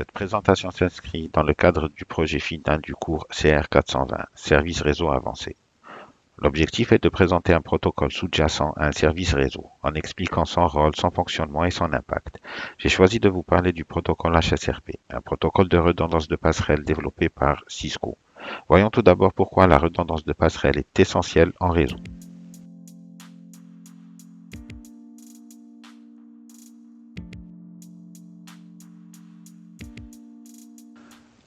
Cette présentation s'inscrit dans le cadre du projet final du cours CR420, Service réseau avancé. L'objectif est de présenter un protocole sous-jacent à un service réseau, en expliquant son rôle, son fonctionnement et son impact. J'ai choisi de vous parler du protocole HSRP, un protocole de redondance de passerelle développé par Cisco. Voyons tout d'abord pourquoi la redondance de passerelle est essentielle en réseau.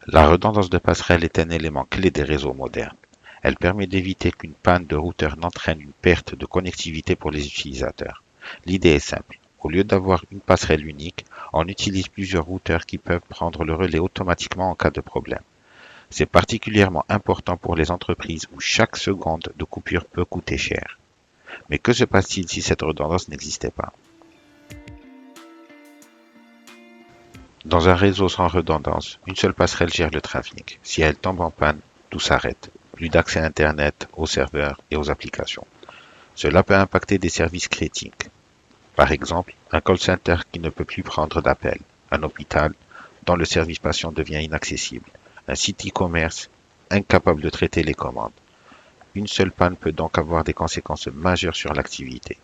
La redondance de passerelle est un élément clé des réseaux modernes. Elle permet d'éviter qu'une panne de routeur n'entraîne une perte de connectivité pour les utilisateurs. L'idée est simple. Au lieu d'avoir une passerelle unique, on utilise plusieurs routeurs qui peuvent prendre le relais automatiquement en cas de problème. C'est particulièrement important pour les entreprises où chaque seconde de coupure peut coûter cher. Mais que se passe-t-il si cette redondance n'existait pas? Dans un réseau sans redondance, une seule passerelle gère le trafic. Si elle tombe en panne, tout s'arrête. Plus d'accès à Internet, aux serveurs et aux applications. Cela peut impacter des services critiques. Par exemple, un call center qui ne peut plus prendre d'appels, un hôpital dont le service patient devient inaccessible, un site e-commerce incapable de traiter les commandes. Une seule panne peut donc avoir des conséquences majeures sur l'activité.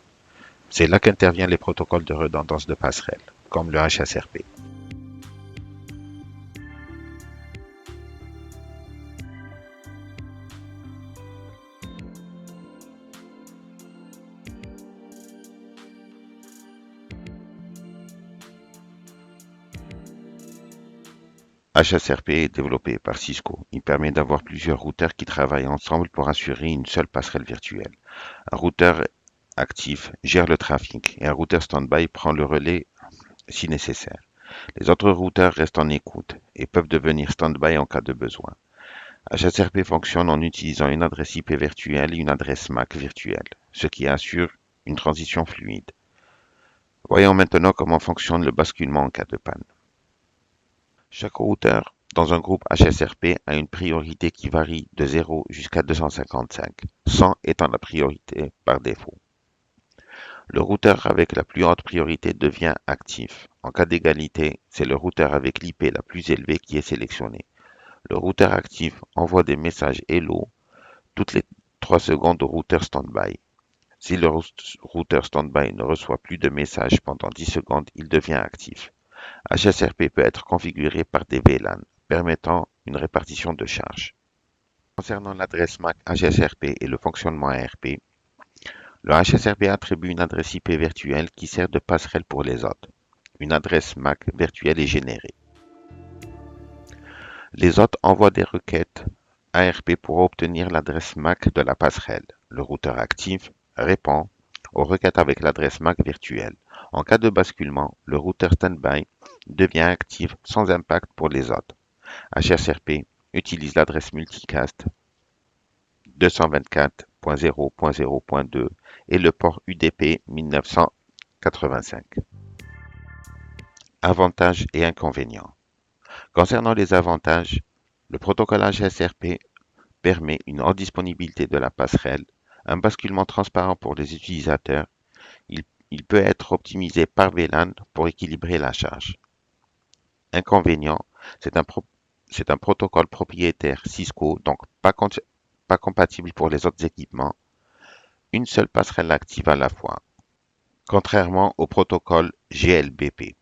C'est là qu'interviennent les protocoles de redondance de passerelle, comme le HSRP. HSRP est développé par Cisco. Il permet d'avoir plusieurs routeurs qui travaillent ensemble pour assurer une seule passerelle virtuelle. Un routeur actif gère le trafic et un routeur stand-by prend le relais si nécessaire. Les autres routeurs restent en écoute et peuvent devenir stand-by en cas de besoin. HSRP fonctionne en utilisant une adresse IP virtuelle et une adresse MAC virtuelle, ce qui assure une transition fluide. Voyons maintenant comment fonctionne le basculement en cas de panne. Chaque routeur dans un groupe HSRP a une priorité qui varie de 0 jusqu'à 255, 100 étant la priorité par défaut. Le routeur avec la plus haute priorité devient actif. En cas d'égalité, c'est le routeur avec l'IP la plus élevée qui est sélectionné. Le routeur actif envoie des messages Hello toutes les 3 secondes au routeur standby. Si le routeur standby ne reçoit plus de messages pendant 10 secondes, il devient actif. HSRP peut être configuré par des VLAN, permettant une répartition de charges. Concernant l'adresse MAC HSRP et le fonctionnement ARP, le HSRP attribue une adresse IP virtuelle qui sert de passerelle pour les hôtes. Une adresse MAC virtuelle est générée. Les hôtes envoient des requêtes ARP pour obtenir l'adresse MAC de la passerelle. Le routeur actif répond aux requêtes avec l'adresse MAC virtuelle. En cas de basculement, le routeur standby devient actif sans impact pour les hôtes. HSRP utilise l'adresse multicast 224.0.0.2 et le port UDP 1985. Avantages et inconvénients. Concernant les avantages, le protocole HSRP permet une haute disponibilité de la passerelle, un basculement transparent pour les utilisateurs. Il peut être optimisé par VLAN pour équilibrer la charge. Inconvénient, c'est un protocole propriétaire Cisco, donc pas compatible pour les autres équipements. Une seule passerelle active à la fois. Contrairement au protocole GLBP,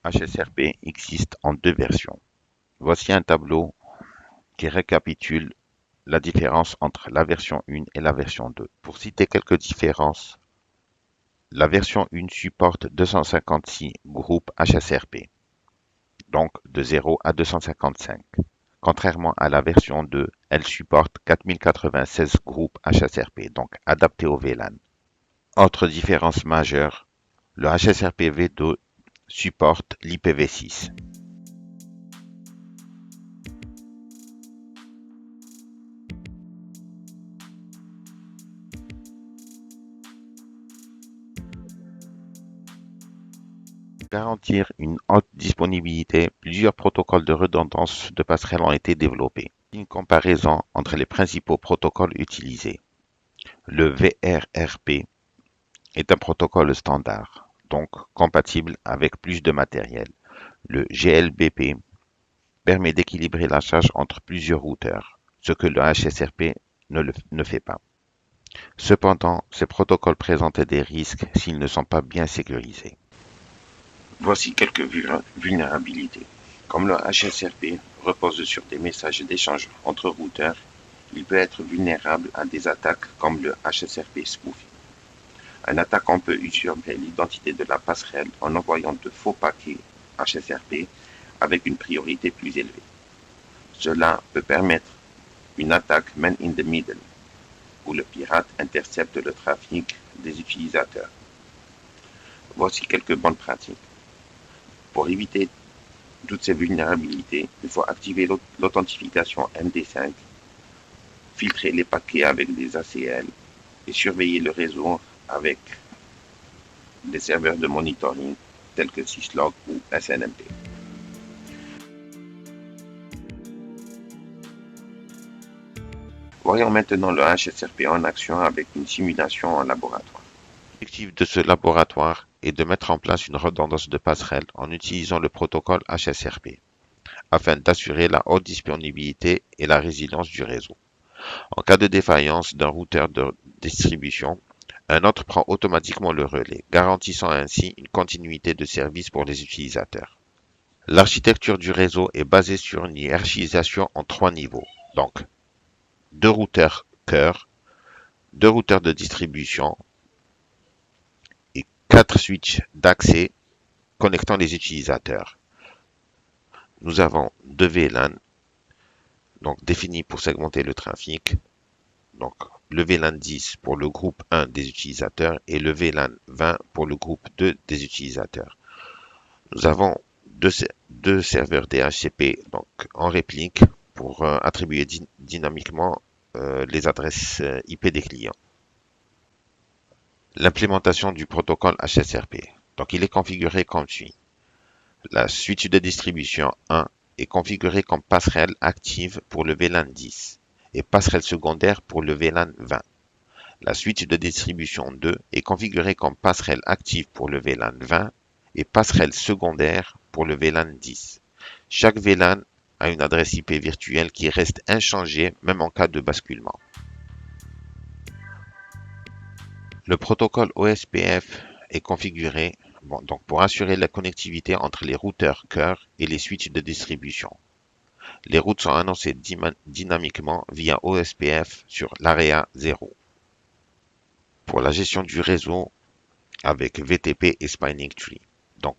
HSRP existe en deux versions. Voici un tableau qui récapitule la différence entre la version 1 et la version 2. Pour citer quelques différences, la version 1 supporte 256 groupes HSRP, donc de 0 à 255. Contrairement à la version 2, elle supporte 4096 groupes HSRP, donc adaptés au VLAN. Autre différence majeure, le HSRP V2 supporte l'IPv6. Pour garantir une haute disponibilité, plusieurs protocoles de redondance de passerelle ont été développés. Une comparaison entre les principaux protocoles utilisés. Le VRRP est un protocole standard, donc compatible avec plus de matériel. Le GLBP permet d'équilibrer la charge entre plusieurs routeurs, ce que le HSRP ne fait pas. Cependant, ces protocoles présentent des risques s'ils ne sont pas bien sécurisés. Voici quelques vulnérabilités. Comme le HSRP repose sur des messages d'échange entre routeurs, il peut être vulnérable à des attaques comme le HSRP spoofing. Un attaquant peut usurper l'identité de la passerelle en envoyant de faux paquets HSRP avec une priorité plus élevée. Cela peut permettre une attaque man in the middle, où le pirate intercepte le trafic des utilisateurs. Voici quelques bonnes pratiques. Pour éviter toutes ces vulnérabilités, il faut activer l'authentification MD5, filtrer les paquets avec des ACL et surveiller le réseau avec des serveurs de monitoring tels que Syslog ou SNMP. Voyons maintenant le HSRP en action avec une simulation en laboratoire. L'objectif de ce laboratoire est de mettre en place une redondance de passerelle en utilisant le protocole HSRP, afin d'assurer la haute disponibilité et la résilience du réseau. En cas de défaillance d'un routeur de distribution, un autre prend automatiquement le relais, garantissant ainsi une continuité de service pour les utilisateurs. L'architecture du réseau est basée sur une hiérarchisation en 3 niveaux, donc 2 routeurs cœur, 2 routeurs de distribution et 4 switches d'accès connectant les utilisateurs. Nous avons 2 VLAN, donc définis pour segmenter le trafic, donc le VLAN 10 pour le groupe 1 des utilisateurs et le VLAN 20 pour le groupe 2 des utilisateurs. Nous avons deux serveurs DHCP donc, en réplique pour attribuer dynamiquement les adresses IP des clients. L'implémentation du protocole HSRP. Donc, il est configuré comme suit. La suite de distribution 1 est configurée comme passerelle active pour le VLAN 10 et passerelle secondaire pour le VLAN 20. La suite de distribution 2 est configurée comme passerelle active pour le VLAN 20 et passerelle secondaire pour le VLAN 10. Chaque VLAN a une adresse IP virtuelle qui reste inchangée même en cas de basculement. Le protocole OSPF est configuré donc pour assurer la connectivité entre les routeurs cœur et les switches de distribution. Les routes sont annoncées dynamiquement via OSPF sur l'AREA 0. Pour la gestion du réseau avec VTP et Spinning Tree. Donc,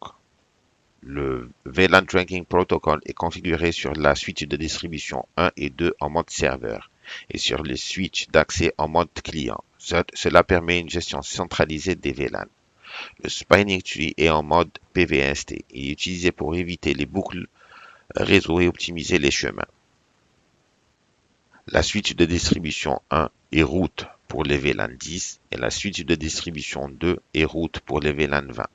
le VLAN Tracking Protocol est configuré sur la switch de distribution 1 et 2 en mode serveur et sur les switches d'accès en mode client. Cela permet une gestion centralisée des VLAN. Le Spinning Tree est en mode PVST et est utilisé pour éviter les boucles réseau et optimiser les chemins. La switch de distribution 1 est route pour les VLAN 10 et la switch de distribution 2 est route pour les VLAN 20.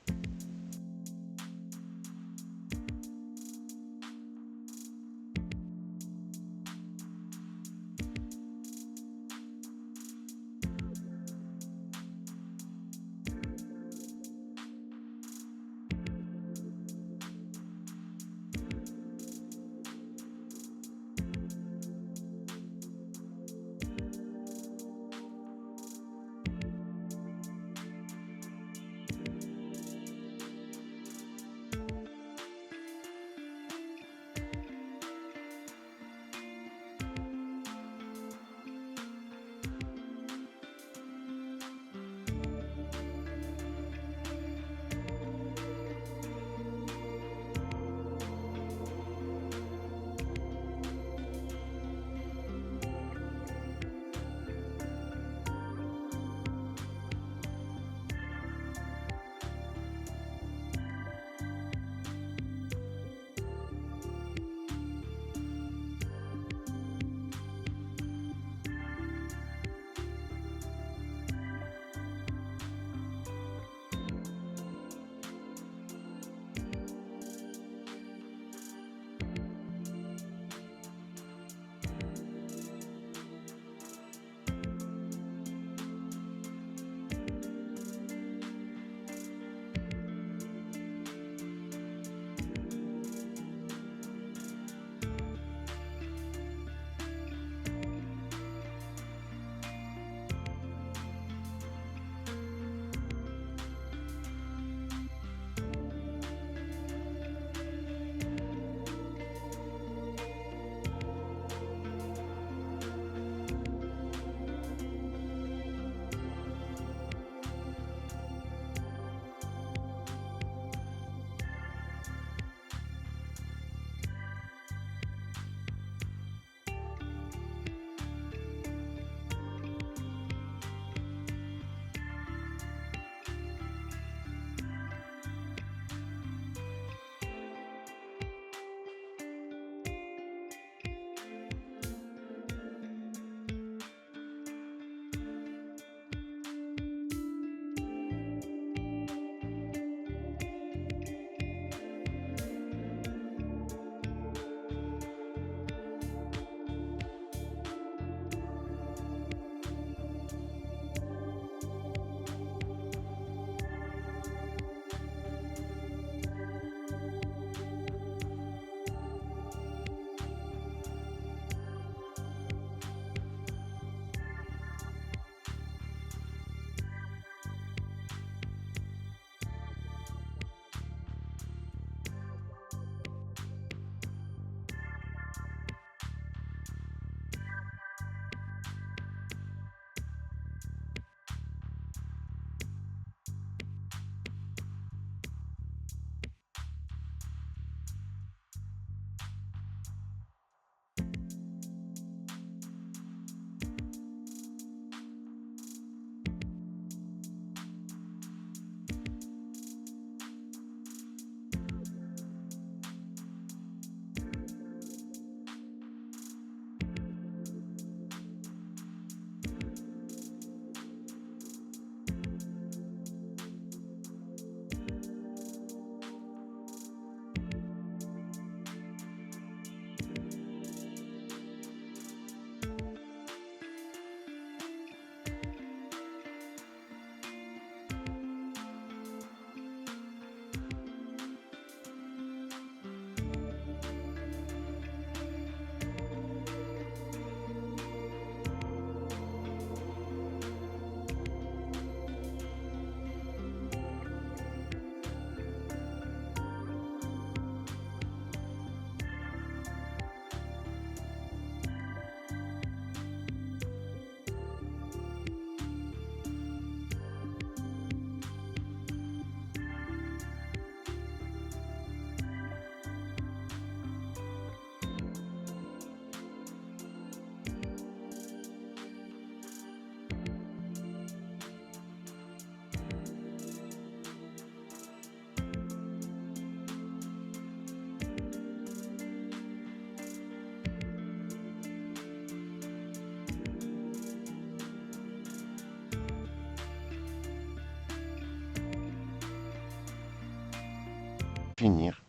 finir,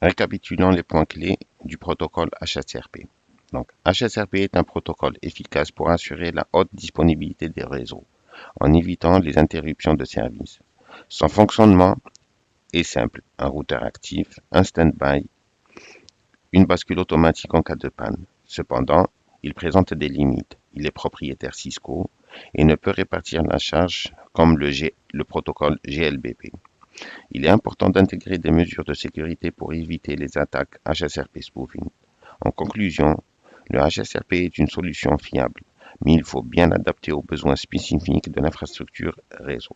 récapitulons les points clés du protocole HSRP. Donc, HSRP est un protocole efficace pour assurer la haute disponibilité des réseaux, en évitant les interruptions de service. Son fonctionnement est simple, un routeur actif, un stand-by, une bascule automatique en cas de panne. Cependant, il présente des limites. Il est propriétaire Cisco et ne peut répartir la charge comme le protocole GLBP. Il est important d'intégrer des mesures de sécurité pour éviter les attaques HSRP spoofing. En conclusion, le HSRP est une solution fiable, mais il faut bien l'adapter aux besoins spécifiques de l'infrastructure réseau.